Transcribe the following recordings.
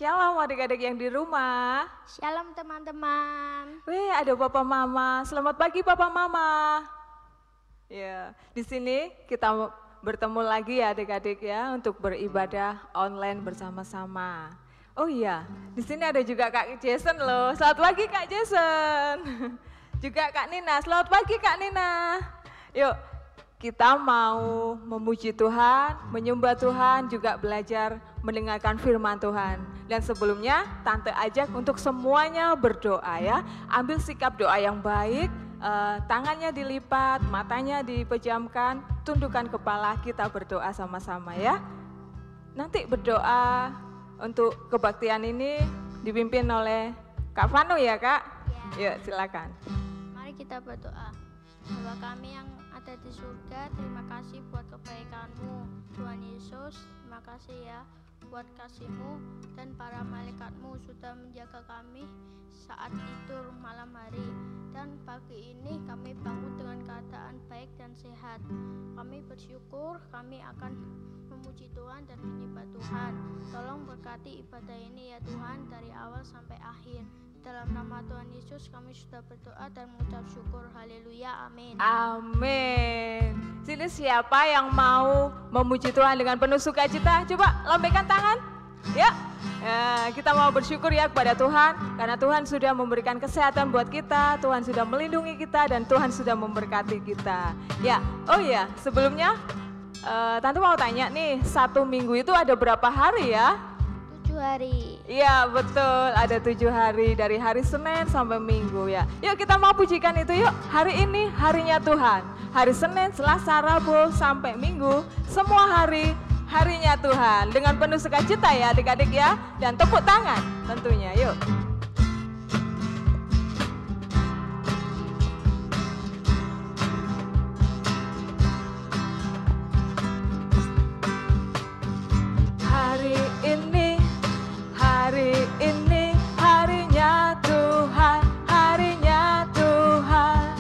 Shalom adik-adik yang di rumah. Shalom teman-teman. Wih, ada Papa Mama. Selamat pagi Papa Mama. Ya, di sini kita bertemu lagi ya adik-adik ya untuk beribadah online bersama-sama. Oh iya, di sini ada juga Kak Jason loh. Selamat pagi Kak Jason. Juga Kak Nina. Selamat pagi Kak Nina. Yuk, kita mau memuji Tuhan, menyembah Tuhan, juga belajar mendengarkan firman Tuhan. Dan sebelumnya, Tante ajak untuk semuanya berdoa ya. Ambil sikap doa yang baik, tangannya dilipat, matanya dipejamkan, tundukkan kepala, kita berdoa sama-sama ya. Nanti berdoa untuk kebaktian ini dipimpin oleh Kak Vano ya Kak? Ya. Yuk silakan. Mari kita berdoa. Bapa kami yang ada di surga, terima kasih buat kebaikan-Mu. Tuhan Yesus, terima kasih ya buat kasih-Mu dan para malaikat-Mu sudah menjaga kami saat tidur malam hari. Dan pagi ini kami bangun dengan keadaan baik dan sehat. Kami bersyukur, kami akan memuji Tuhan dan menyembah Tuhan. Tolong berkati ibadah ini ya Tuhan dari awal sampai akhir. Dalam nama Tuhan Yesus kami sudah berdoa dan mengucap syukur. Haleluya, amin. Amin. Sini siapa yang mau memuji Tuhan dengan penuh sukacita? Coba lambaikan tangan. Ya, kita mau bersyukur ya kepada Tuhan. Karena Tuhan sudah memberikan kesehatan buat kita. Tuhan sudah melindungi kita dan Tuhan sudah memberkati kita. Ya, oh iya sebelumnya Tante mau tanya nih, 1 minggu itu ada berapa hari ya? 7 hari. Iya betul, ada 7 hari dari hari Senin sampai Minggu ya. Yuk kita mau pujikan itu yuk. Hari ini harinya Tuhan. Hari Senin, Selasa, Rabu sampai Minggu, semua hari harinya Tuhan. Dengan penuh sukacita ya adik-adik ya. Dan tepuk tangan tentunya yuk. Hari ini harinya Tuhan, harinya Tuhan.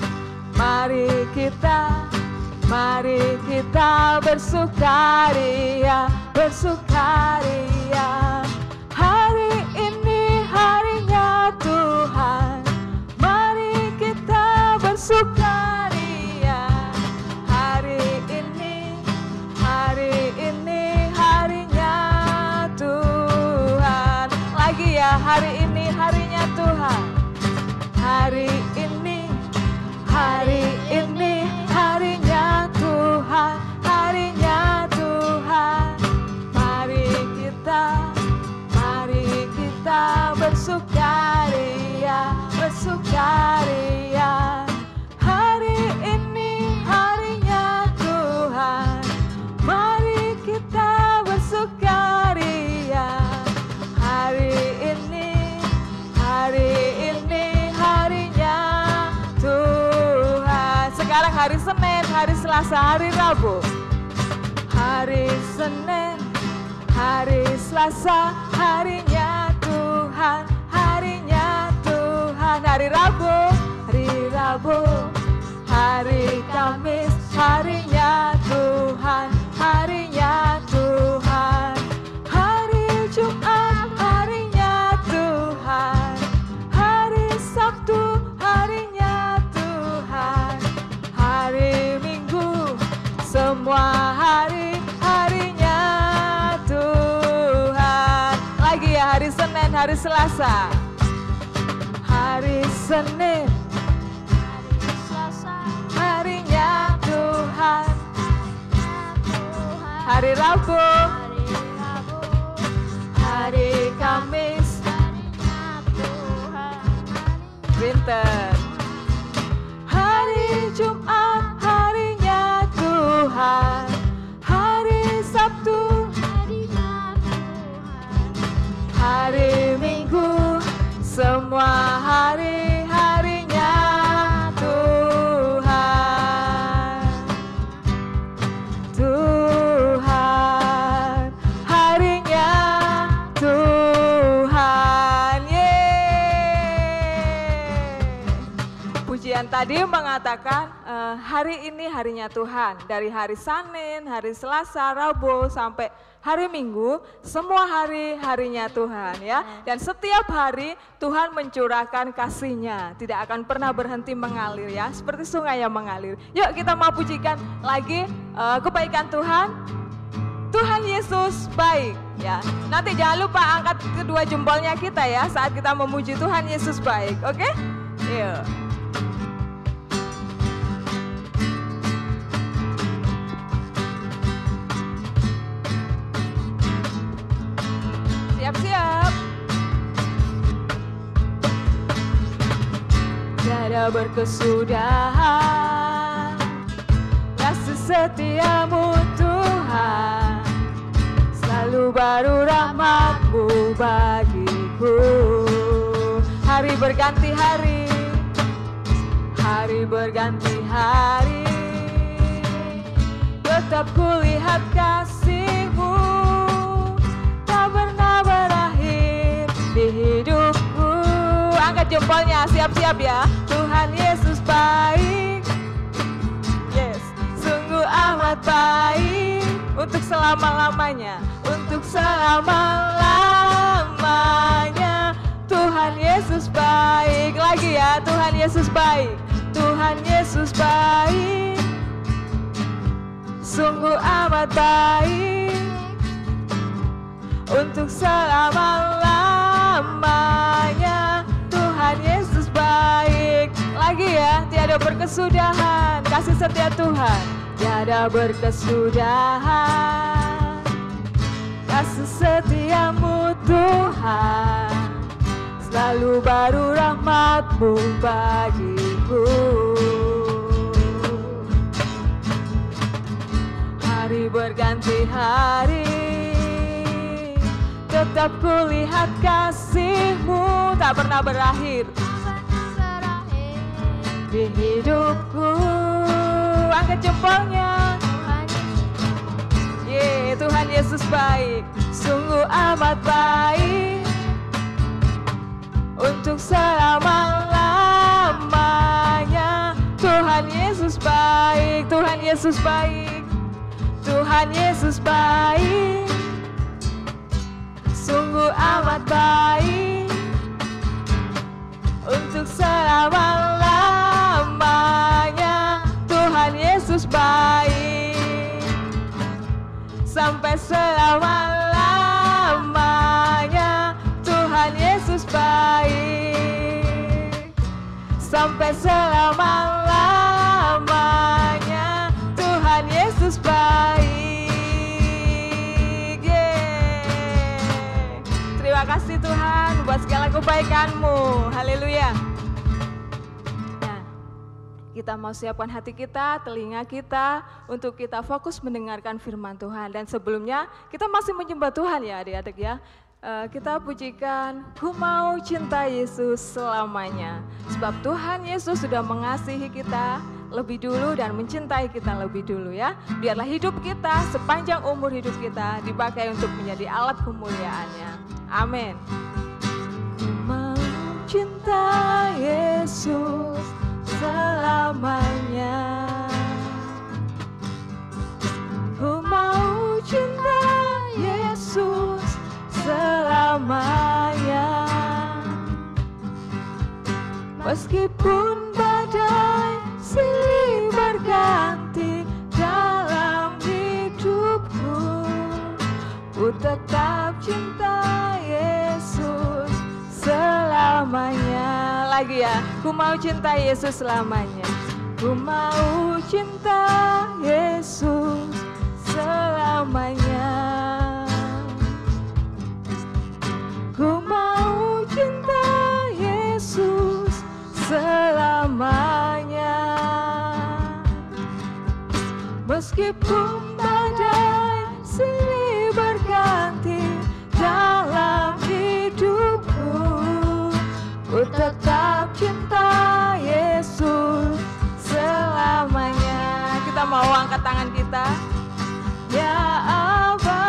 Mari kita bersukaria, bersukaria. Hari ini harinya Tuhan, mari kita bersukaria. Hari ini harinya Tuhan. Lagi ya, hari ini harinya Tuhan. Hari ini harinya Tuhan, harinya Tuhan. Mari kita bersukaria, bersukaria. Hari ini harinya Tuhan, mari kita bersukaria. Hari ini harinya Tuhan. Sekarang hari Senin, hari Selasa, hari Rabu. Hari Senin, hari Selasa, harinya Tuhan, harinya Tuhan. Hari Rabu, hari Kamis, harinya Tuhan, harinya Tuhan. Hari Jumat, harinya Tuhan. hari Senin, hari Selasa. Hari Senin, hari Selasa, harinya Tuhan. Tuhan. Hari Rabu, Hari Rabu, hari Kamis, harinya Tuhan. Pinter. Hari Jumat, harinya Tuhan. Hari Sabtu, Harinya Tuhan. hari Minggu, semua hari-harinya Tuhan. Tuhan, harinya Tuhan. Yeay. Pujian tadi mengatakan hari ini harinya Tuhan. Dari hari Senin, hari Selasa, Rabu sampai hari Minggu, semua hari-harinya Tuhan ya. Dan setiap hari Tuhan mencurahkan kasih-Nya, tidak akan pernah berhenti mengalir ya, seperti sungai yang mengalir. Yuk kita mau pujikan lagi kebaikan Tuhan. Tuhan Yesus baik ya. Nanti jangan lupa angkat kedua jempolnya kita ya saat kita memuji Tuhan Yesus baik, oke? Yuk. Siap-siap. Tiada berkesudahan kasih setiamu Tuhan, selalu baru rahmat-Mu bagiku. Hari berganti hari, hari berganti hari, tetap kulihat kasih-Mu tak pernah berakhir di hidupku. Angkat jempolnya, siap-siap ya. Tuhan Yesus baik, yes, sungguh amat baik, untuk selama-lamanya, untuk selama-lamanya. Tuhan Yesus baik, lagi ya, Tuhan Yesus baik, Tuhan Yesus baik, sungguh amat baik, untuk selama-lamanya. Tuhan Yesus baik, lagi ya, tiada berkesudahan kasih setia Tuhan, tiada berkesudahan kasih setiamu Tuhan, selalu baru rahmat-Mu bagiku. Hari berganti hari, tetap kulihat kasih-Mu tak pernah berakhir di hidupku. Angkat jempolnya. Ye, Tuhan Yesus baik, sungguh amat baik, untuk selama-lamanya. Tuhan Yesus baik, Tuhan Yesus baik, Tuhan Yesus baik, sungguh amat baik, untuk selama-lamanya. Tuhan Yesus baik, sampai selama-lamanya. Tuhan Yesus baik, sampai selama-lamanya. Tuhan Yesus baik. Yeay. Terima kasih Tuhan buat segala kebaikan-Mu. Haleluya. Nah, kita mau siapkan hati kita, telinga kita, untuk kita fokus mendengarkan firman Tuhan. Dan sebelumnya kita masih menyembah Tuhan ya adik-adik ya. Kita pujikan, ku mau cinta Yesus selamanya. Sebab Tuhan Yesus sudah mengasihi kita lebih dulu dan mencintai kita lebih dulu ya. Biarlah hidup kita, sepanjang umur hidup kita, dipakai untuk menjadi alat kemuliaan-Nya. Amin. Ku mau cinta Yesus selamanya. Ku mau cinta Yesus selamanya. Meskipun badai silih berganti dalam hidupku, ku tetap cinta Yesus. lagi ya. Ku mau cinta Yesus selamanya. Ku mau cinta Yesus selamanya. Ku mau cinta Yesus selamanya. Meskipun badai silih berganti dalam hidupku, ku tetap cinta Yesus selamanya. Kita mau angkat tangan kita. Ya Aba,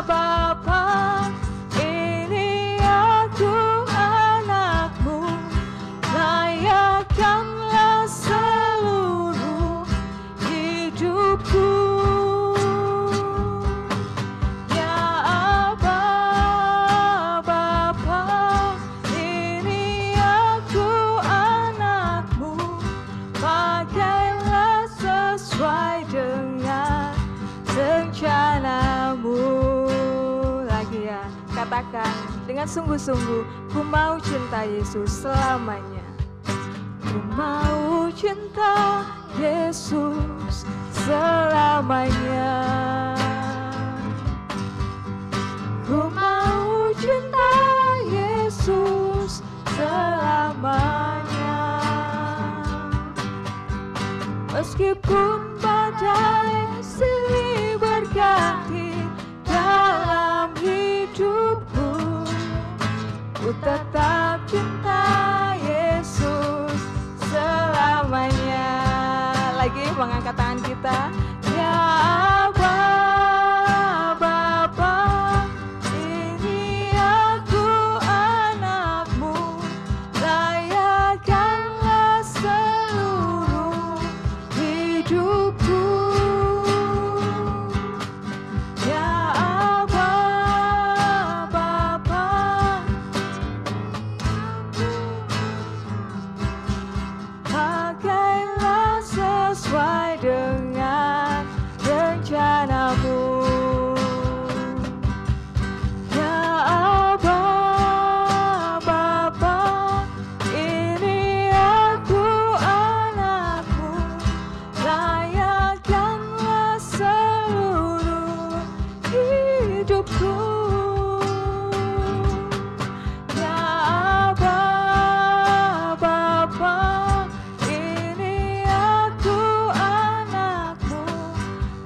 Bapa, ini aku anakmu, layakkanlah seluruh hidupku. Ya Aba, Bapa, ini aku anakmu, pakailah sesuai dengan rencanamu. Lagi ya, katakan dengan sungguh-sungguh, ku mau cinta Yesus selamanya. Ku mau cinta Yesus selamanya. Ku mau cinta Yesus selamanya. Meskipun badai silih berganti dalam hidupku, ku tetap cinta Yesus selamanya. Lagi mengangkat tangan kita. Ya Aba, Bapa, ini aku anakmu, layakkanlah seluruh hidupku. Ya Aba, Bapa, pakailah sesuai dengan rencanamu. Ya Aba, Bapa, ini aku anakmu, layakkanlah seluruh hidupku. Ya Aba, Bapa, ini aku anakmu,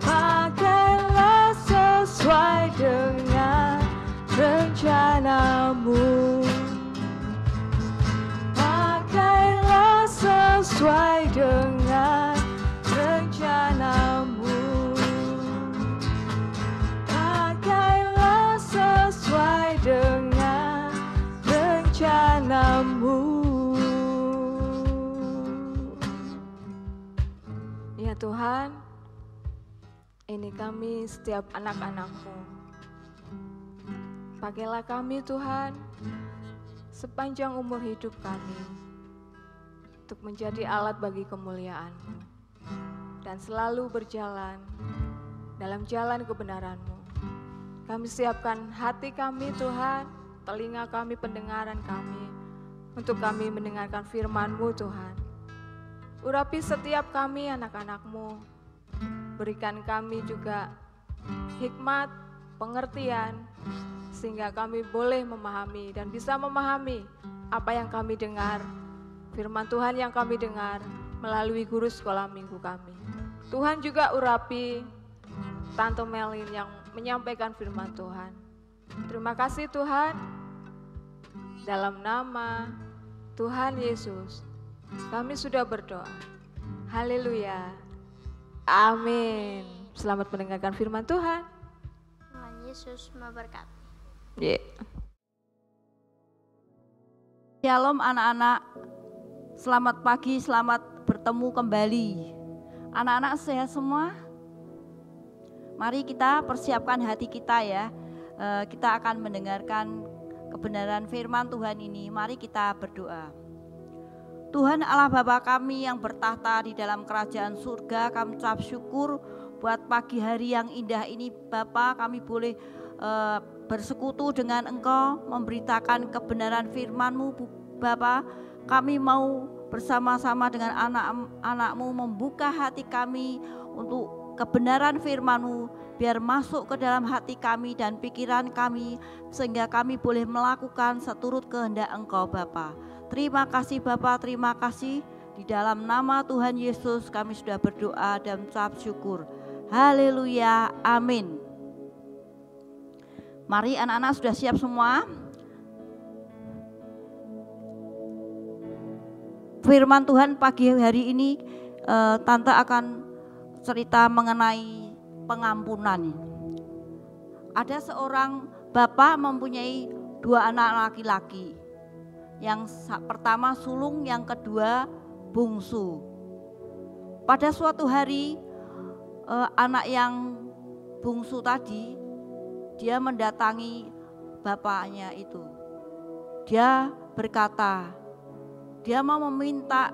pakailah sesuai dengan rencanamu. Pakailah sesuai dengan rencanamu. Pakailah sesuai dengan rencanamu. Ya Tuhan, ini kami setiap anak-anak-Mu. Pakailah kami Tuhan sepanjang umur hidup kami untuk menjadi alat bagi kemuliaan-Mu dan selalu berjalan dalam jalan kebenaran-Mu. Kami siapkan hati kami Tuhan, telinga kami, pendengaran kami, untuk kami mendengarkan firman-Mu Tuhan. Urapi setiap kami anak-anak-Mu, berikan kami juga hikmat, pengertian, sehingga kami boleh memahami dan bisa memahami apa yang kami dengar, firman Tuhan yang kami dengar melalui guru sekolah minggu kami. Tuhan juga urapi Tante Melin yang menyampaikan firman Tuhan. Terima kasih Tuhan, dalam nama Tuhan Yesus kami sudah berdoa. Haleluya. Amin. Selamat mendengarkan firman Tuhan. Tuhan Yesus memberkati. Shalom anak-anak, selamat pagi, selamat bertemu kembali. Anak-anak sehat semua? Mari kita persiapkan hati kita ya. Kita akan mendengarkan kebenaran firman Tuhan ini. Mari kita berdoa. Tuhan Allah Bapa kami yang bertahta di dalam kerajaan surga, kami ucap syukur buat pagi hari yang indah ini Bapa. Kami boleh bersekutu dengan Engkau, memberitakan kebenaran firman-Mu Bapa, kami mau bersama-sama dengan anak-anak-Mu membuka hati kami untuk kebenaran firman-Mu, biar masuk ke dalam hati kami dan pikiran kami, sehingga kami boleh melakukan seturut kehendak Engkau Bapa. Terima kasih Bapa, terima kasih. Di dalam nama Tuhan Yesus kami sudah berdoa dan mengucap syukur. Haleluya, amin. Mari anak-anak sudah siap semua? Firman Tuhan pagi hari ini Tante akan cerita mengenai pengampunan. Ada seorang bapak mempunyai 2 anak laki-laki. Yang pertama sulung, yang kedua bungsu. Pada suatu hari anak yang bungsu tadi, dia mendatangi bapaknya itu. Dia berkata, dia mau meminta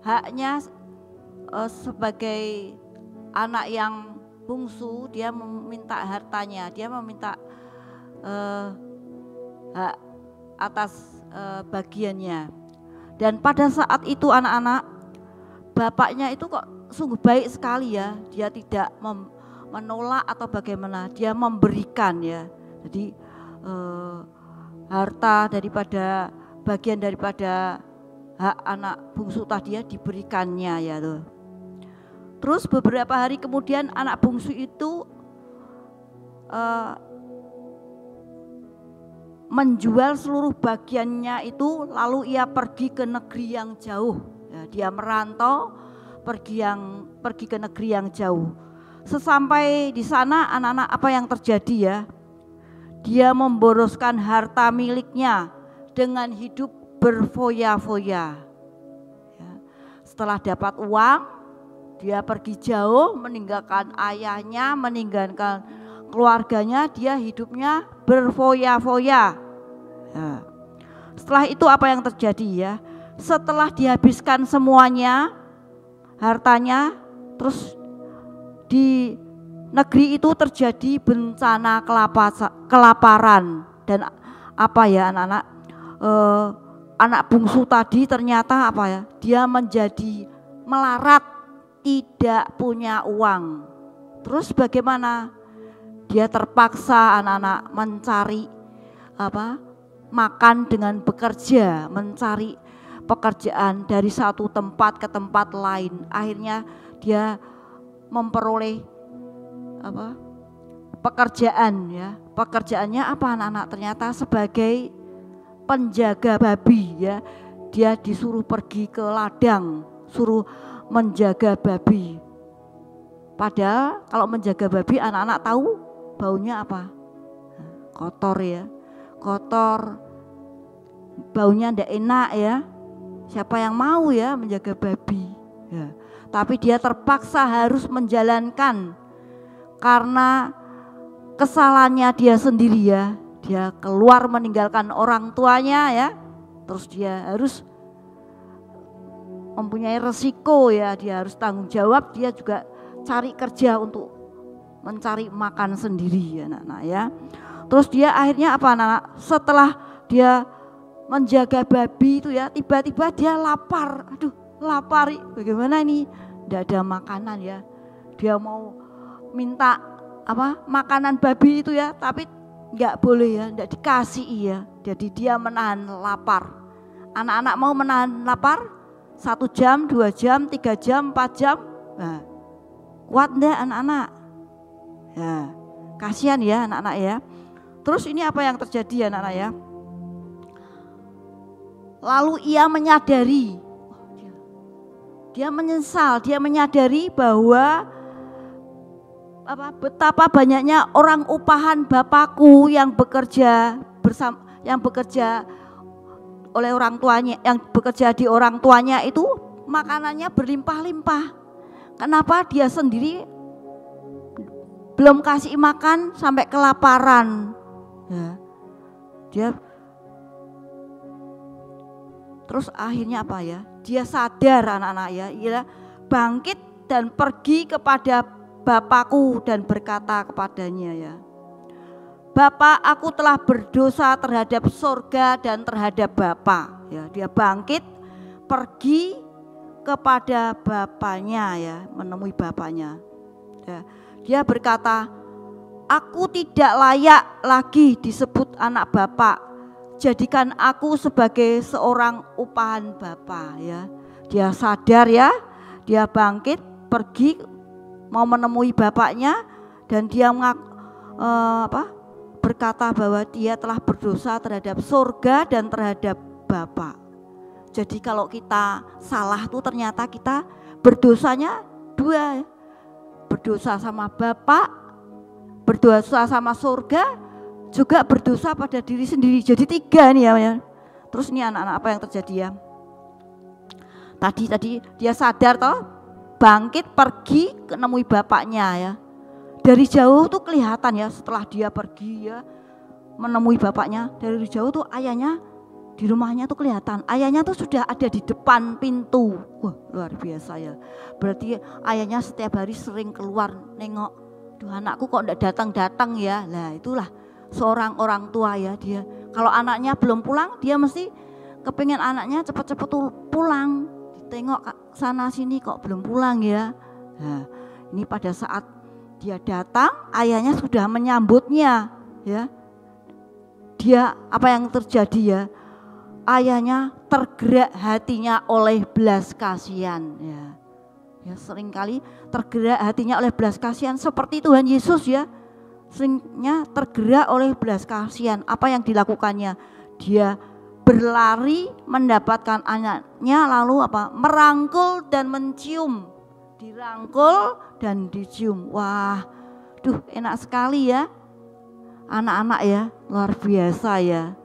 haknya sebagai anak yang bungsu. Dia meminta hartanya, dia meminta hak atas bagiannya. Dan pada saat itu anak-anak, bapaknya itu kok sungguh baik sekali ya. Dia tidak menolak atau bagaimana, dia memberikan ya. Jadi harta daripada bagian daripada hak anak bungsu tadi ya diberikannya ya tuh. Terus beberapa hari kemudian anak bungsu itu menjual seluruh bagiannya itu, lalu ia pergi ke negeri yang jauh. Ya, dia merantau pergi ke negeri yang jauh. Sesampai di sana anak-anak apa yang terjadi ya? Dia memboroskan harta miliknya dengan hidup berfoya-foya. Ya. Setelah dapat uang, dia pergi jauh, meninggalkan ayahnya, meninggalkan keluarganya, dia hidupnya berfoya-foya. Ya. Setelah itu apa yang terjadi ya? Setelah dihabiskan semuanya, hartanya, terus di negeri itu terjadi bencana kelaparan. Dan apa ya anak-anak, anak bungsu tadi ternyata apa ya, dia menjadi melarat, tidak punya uang. Terus bagaimana? Dia terpaksa anak-anak mencari makan dengan bekerja, mencari pekerjaan dari satu tempat ke tempat lain. Akhirnya dia memperoleh pekerjaan ya. Pekerjaannya apa anak-anak? Ternyata sebagai penjaga babi ya. Dia disuruh pergi ke ladang, suruh menjaga babi. Padahal kalau menjaga babi anak-anak tahu baunya apa? Kotor ya. Kotor. Baunya ndak enak ya. Siapa yang mau ya menjaga babi? Ya. Tapi dia terpaksa harus menjalankan karena kesalahannya dia sendiri ya. Dia keluar meninggalkan orang tuanya ya. Terus dia harus mempunyai resiko ya. Dia harus tanggung jawab. Dia juga cari kerja untuk mencari makan sendiri ya anak-anak ya. Terus dia akhirnya apa anak-anak? Setelah dia menjaga babi itu ya, tiba-tiba dia lapar. Aduh, lapar. Bagaimana ini? Tidak ada makanan ya. Dia mau minta makanan babi itu ya, tapi enggak boleh ya, enggak dikasih ya. Jadi dia menahan lapar. Anak-anak mau menahan lapar 1 jam, 2 jam, 3 jam, 4 jam. Nah, kuat enggak anak-anak? Ya, kasihan ya anak-anak ya. Terus ini apa yang terjadi ya anak-anak ya? Lalu ia menyadari, dia menyesal, dia menyadari bahwa betapa banyaknya orang upahan bapakku yang bekerja oleh orang tuanya, yang bekerja di orang tuanya itu makanannya berlimpah-limpah. Kenapa dia sendiri belum kasih makan sampai kelaparan? Ya. Dia terus akhirnya apa ya? Dia sadar anak-anak ya, ia bangkit dan pergi kepada bapakku dan berkata kepadanya ya, Bapa, aku telah berdosa terhadap surga dan terhadap Bapa. Ya, dia bangkit, pergi kepada bapaknya, ya, menemui bapaknya. Ya, dia berkata, aku tidak layak lagi disebut anak Bapak. Jadikan aku sebagai seorang upahan Bapa. Ya, dia sadar, ya, dia bangkit, pergi mau menemui bapaknya, dan dia berkata bahwa dia telah berdosa terhadap surga dan terhadap Bapa. Jadi kalau kita salah tuh ternyata kita berdosanya dua, berdosa sama Bapa, berdosa sama surga, juga berdosa pada diri sendiri. Jadi 3 nih ya. Terus ini anak-anak apa yang terjadi ya? Tadi dia sadar toh, bangkit pergi menemui bapaknya ya. Dari jauh tuh kelihatan ya, setelah dia pergi ya menemui bapaknya, dari jauh tuh ayahnya di rumahnya tuh kelihatan. Ayahnya tuh sudah ada di depan pintu. Wah, luar biasa ya. Berarti ayahnya setiap hari sering keluar nengok, duh anakku kok enggak datang-datang ya. Nah itulah seorang orang tua ya dia. Kalau anaknya belum pulang, dia mesti kepingin anaknya cepat-cepat pulang. Ditengok sana sini kok belum pulang ya. Nah ini pada saat dia datang, ayahnya sudah menyambutnya ya. Dia apa yang terjadi ya? Ayahnya tergerak hatinya oleh belas kasihan ya. Ya seringkali tergerak hatinya oleh belas kasihan seperti Tuhan Yesus ya. Seringnya tergerak oleh belas kasihan. Apa yang dilakukannya? Dia berlari mendapatkan anaknya, lalu merangkul dan mencium. Dirangkul dan dicium. Wah, enak sekali ya. Anak-anak ya, luar biasa ya.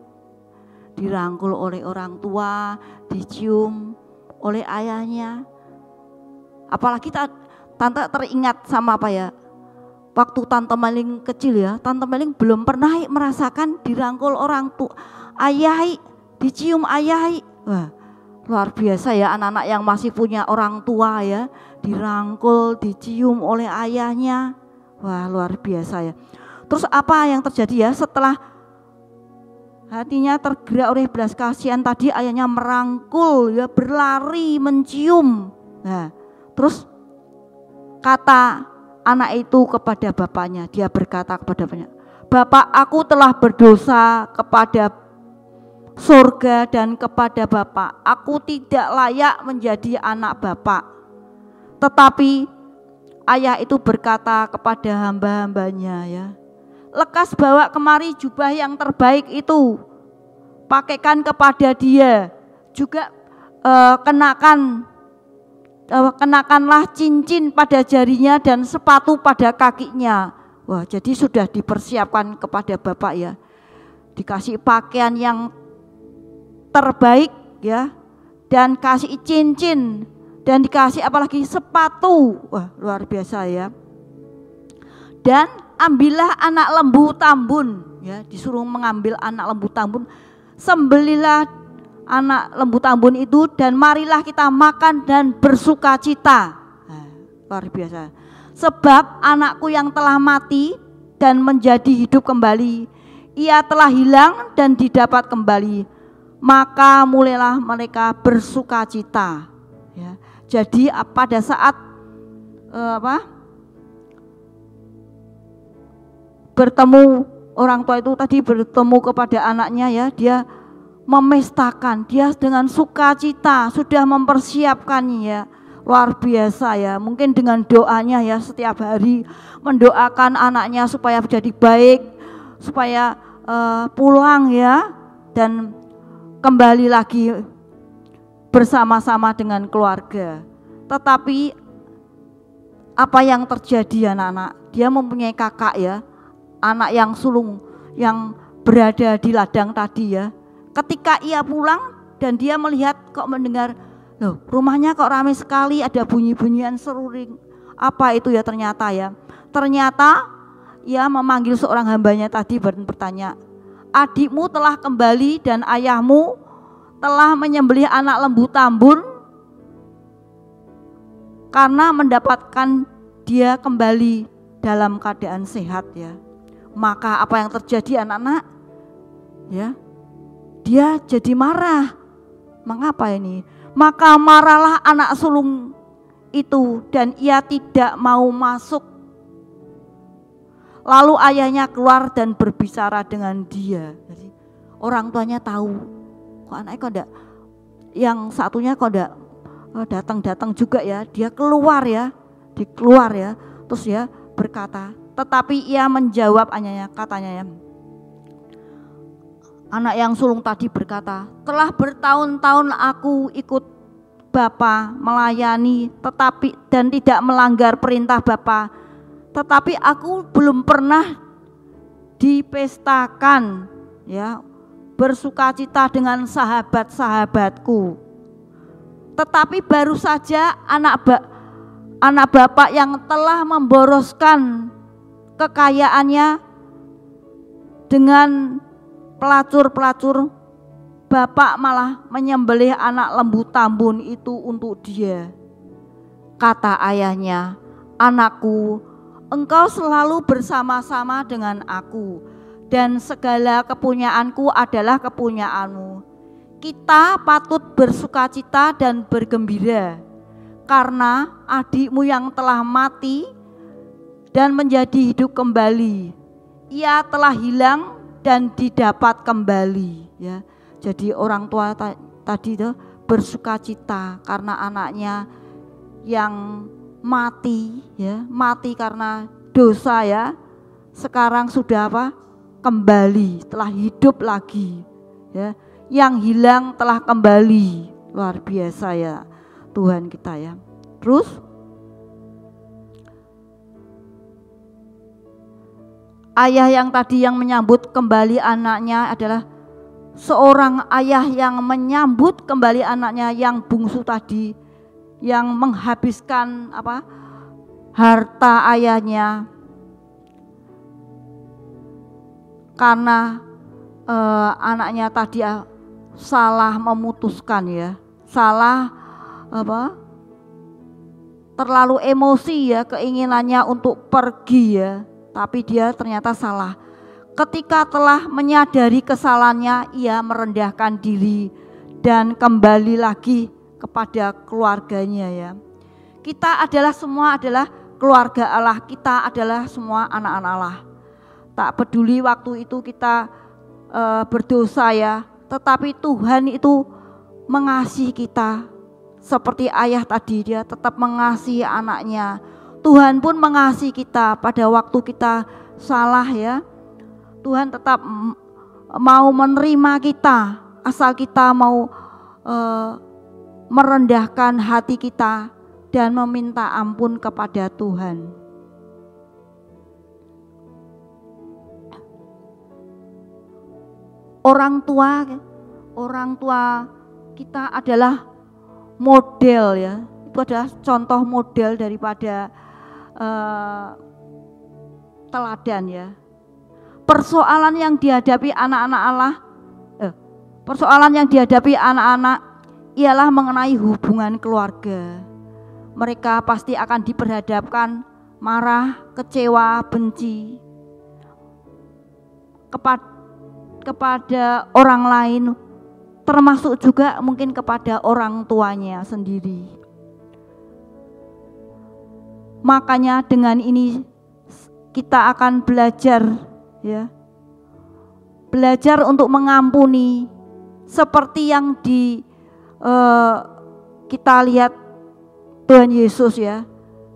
Dirangkul oleh orang tua, dicium oleh ayahnya. Apalagi tante teringat sama waktu tante Meling kecil ya, tante Meling belum pernah merasakan dirangkul orang tua, ayah, dicium ayah. Wah, luar biasa ya anak-anak yang masih punya orang tua ya, dirangkul, dicium oleh ayahnya. Wah, luar biasa ya. Terus apa yang terjadi ya setelah hatinya tergerak oleh belas kasihan tadi, ayahnya merangkul ya, berlari mencium. Nah, terus kata anak itu kepada bapaknya, dia berkata kepada bapaknya, Bapak, aku telah berdosa kepada surga dan kepada Bapak. Aku tidak layak menjadi anak Bapak. Tetapi ayah itu berkata kepada hamba-hambanya ya, lekas bawa kemari jubah yang terbaik itu, pakaikan kepada dia, juga kenakanlah cincin pada jarinya dan sepatu pada kakinya. Wah, jadi sudah dipersiapkan kepada Bapak ya, dikasih pakaian yang terbaik ya, dan kasih cincin, dan dikasih apalagi sepatu. Wah, luar biasa ya. Dan ambillah anak lembu tambun ya, disuruh mengambil anak lembu tambun, sembelilah anak lembu tambun itu dan marilah kita makan dan bersukacita. Nah, luar biasa. Sebab anakku yang telah mati dan menjadi hidup kembali, ia telah hilang dan didapat kembali. Maka mulailah mereka bersukacita ya. Jadi pada saat bertemu orang tua itu tadi, bertemu kepada anaknya ya, dia memestakan, dia dengan sukacita sudah mempersiapkannya. Luar biasa ya, mungkin dengan doanya ya, setiap hari mendoakan anaknya supaya menjadi baik, supaya pulang ya, dan kembali lagi bersama-sama dengan keluarga. Tetapi apa yang terjadi anak-anak? Dia mempunyai kakak ya, anak yang sulung yang berada di ladang tadi ya. Ketika ia pulang dan dia melihat, kok mendengar, loh rumahnya kok ramai sekali, ada bunyi-bunyian seruling. Apa itu ya ternyata ya? Ternyata ia memanggil seorang hambanya tadi dan bertanya, adikmu telah kembali dan ayahmu telah menyembelih anak lembu tambun karena mendapatkan dia kembali dalam keadaan sehat ya. Maka apa yang terjadi anak-anak? Ya, dia jadi marah. Mengapa ini? Maka marahlah anak sulung itu dan ia tidak mau masuk. Lalu ayahnya keluar dan berbicara dengan dia. Jadi orang tuanya tahu, kok anaknya kok enggak, yang satunya kok enggak datang-datang juga ya. Dia keluar ya, dikeluar ya. Terus ya berkata, tetapi ia menjawab katanya ya. Anak yang sulung tadi berkata, telah bertahun-tahun aku ikut Bapa melayani dan tidak melanggar perintah Bapa. Tetapi aku belum pernah dipestakan ya, bersukacita dengan sahabat-sahabatku. Tetapi baru saja anak bapak yang telah memboroskan kekayaannya dengan pelacur-pelacur, bapak malah menyembelih anak lembu tambun itu untuk dia. Kata ayahnya, anakku, engkau selalu bersama-sama dengan aku dan segala kepunyaanku adalah kepunyaanmu. Kita patut bersukacita dan bergembira karena adikmu yang telah mati dan menjadi hidup kembali. Ia telah hilang dan didapat kembali ya. Jadi orang tua tadi itu bersukacita karena anaknya yang mati ya, mati karena dosa ya. Sekarang sudah apa? Kembali, telah hidup lagi ya. Yang hilang telah kembali. Luar biasa ya Tuhan kita ya. Terus ayah yang tadi yang menyambut kembali anaknya adalah seorang ayah yang menyambut kembali anaknya yang bungsu tadi, yang menghabiskan harta ayahnya karena anaknya tadi salah memutuskan ya, salah terlalu emosi ya, keinginannya untuk pergi ya, tapi dia ternyata salah. Ketika telah menyadari kesalahannya, ia merendahkan diri dan kembali lagi kepada keluarganya ya. Kita semua adalah keluarga Allah, kita adalah semua anak-anak Allah. Tak peduli waktu itu kita berdosa ya, tetapi Tuhan itu mengasihi kita. Seperti ayah tadi, dia tetap mengasihi anaknya. Tuhan pun mengasihi kita pada waktu kita salah ya. Tuhan tetap mau menerima kita, asal kita mau merendahkan hati kita dan meminta ampun kepada Tuhan. Orang tua kita adalah model ya, itu adalah contoh model daripada teladan ya. Persoalan yang dihadapi anak-anak ialah mengenai hubungan keluarga. Mereka pasti akan diperhadapkan marah, kecewa, benci kepada orang lain, termasuk juga mungkin kepada orang tuanya sendiri. Makanya dengan ini kita akan belajar ya, belajar untuk mengampuni seperti yang kita lihat Tuhan Yesus ya,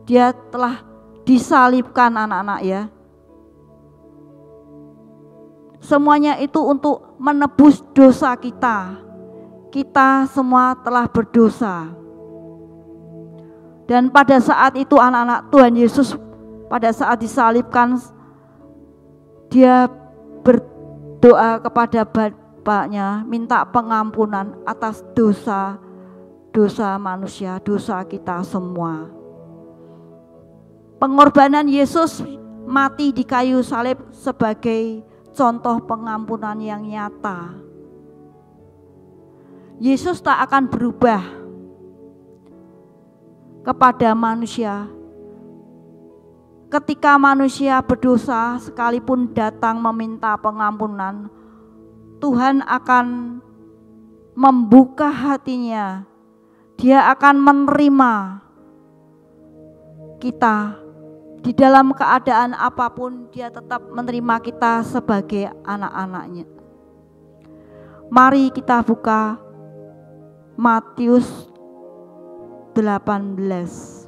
dia telah disalibkan anak-anak ya. Semuanya itu untuk menebus dosa kita. Kita semua telah berdosa. Dan pada saat itu anak-anak Tuhan Yesus pada saat disalibkan, dia berdoa kepada Bapaknya, minta pengampunan atas dosa manusia, dosa kita semua. Pengorbanan Yesus mati di kayu salib sebagai contoh pengampunan yang nyata. Yesus tak akan berubah kepada manusia ketika manusia berdosa sekalipun datang meminta pengampunan, Tuhan akan membuka hatinya. Dia akan menerima kita di dalam keadaan apapun. Dia tetap menerima kita sebagai anak-anaknya. Mari kita buka Matius 18.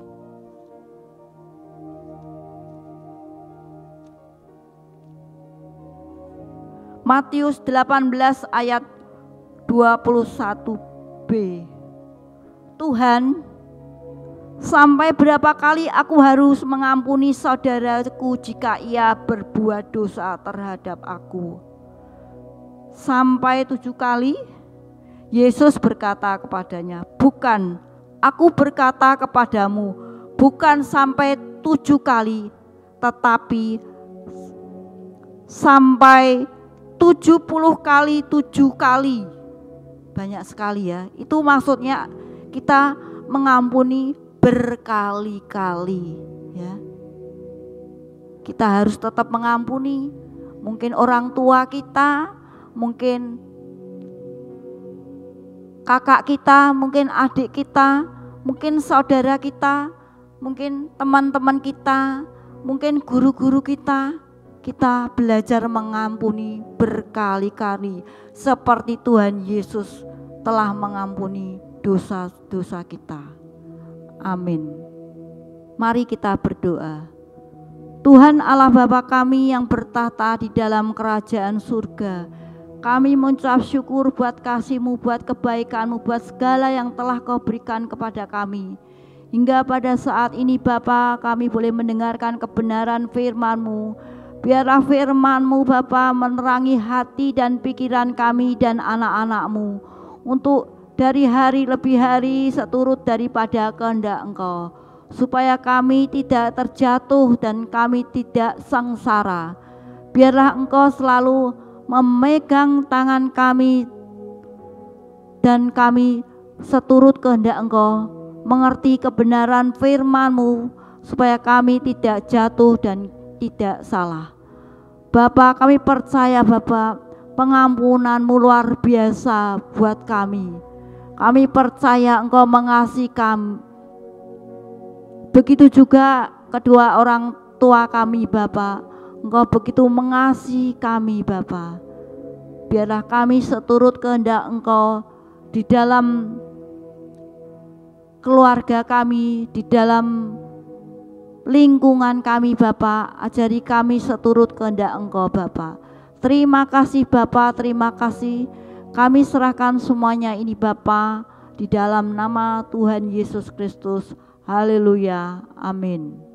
Matius 18 ayat 21b. Tuhan, sampai berapa kali aku harus mengampuni saudaraku jika ia berbuat dosa terhadap aku? Sampai 7 kali? Yesus berkata kepadanya, bukan, aku berkata kepadamu, bukan sampai 7 kali, tetapi sampai 70 kali 7 kali. Banyak sekali ya. Itu maksudnya kita mengampuni berkali-kali ya. Kita harus tetap mengampuni. Mungkin orang tua kita, mungkin kakak kita, mungkin adik kita, mungkin saudara kita, mungkin teman-teman kita, mungkin guru-guru kita. Kita belajar mengampuni berkali-kali seperti Tuhan Yesus telah mengampuni dosa-dosa kita. Amin. Mari kita berdoa. Tuhan Allah Bapa kami yang bertahta di dalam kerajaan surga, kami mengucap syukur buat kasih-Mu, buat kebaikan-Mu, buat segala yang telah Kau berikan kepada kami. Hingga pada saat ini Bapa, kami boleh mendengarkan kebenaran firman-Mu. Biarlah firman-Mu Bapa menerangi hati dan pikiran kami dan anak-anak-Mu, untuk dari hari lebih hari seturut daripada kehendak Engkau, supaya kami tidak terjatuh dan kami tidak sengsara. Biarlah Engkau selalu memegang tangan kami dan kami seturut kehendak Engkau, mengerti kebenaran firman-Mu, supaya kami tidak jatuh dan tidak salah. Bapa, kami percaya Bapa, pengampunan-Mu luar biasa buat kami. Kami percaya Engkau mengasihi kami. Begitu juga kedua orang tua kami Bapa, Engkau begitu mengasihi kami Bapa. Biarlah kami seturut kehendak Engkau di dalam keluarga kami, di dalam lingkungan kami Bapa. Ajari kami seturut kehendak Engkau Bapa. Terima kasih Bapa, terima kasih. Kami serahkan semuanya ini Bapa, di dalam nama Tuhan Yesus Kristus. Haleluya, amin.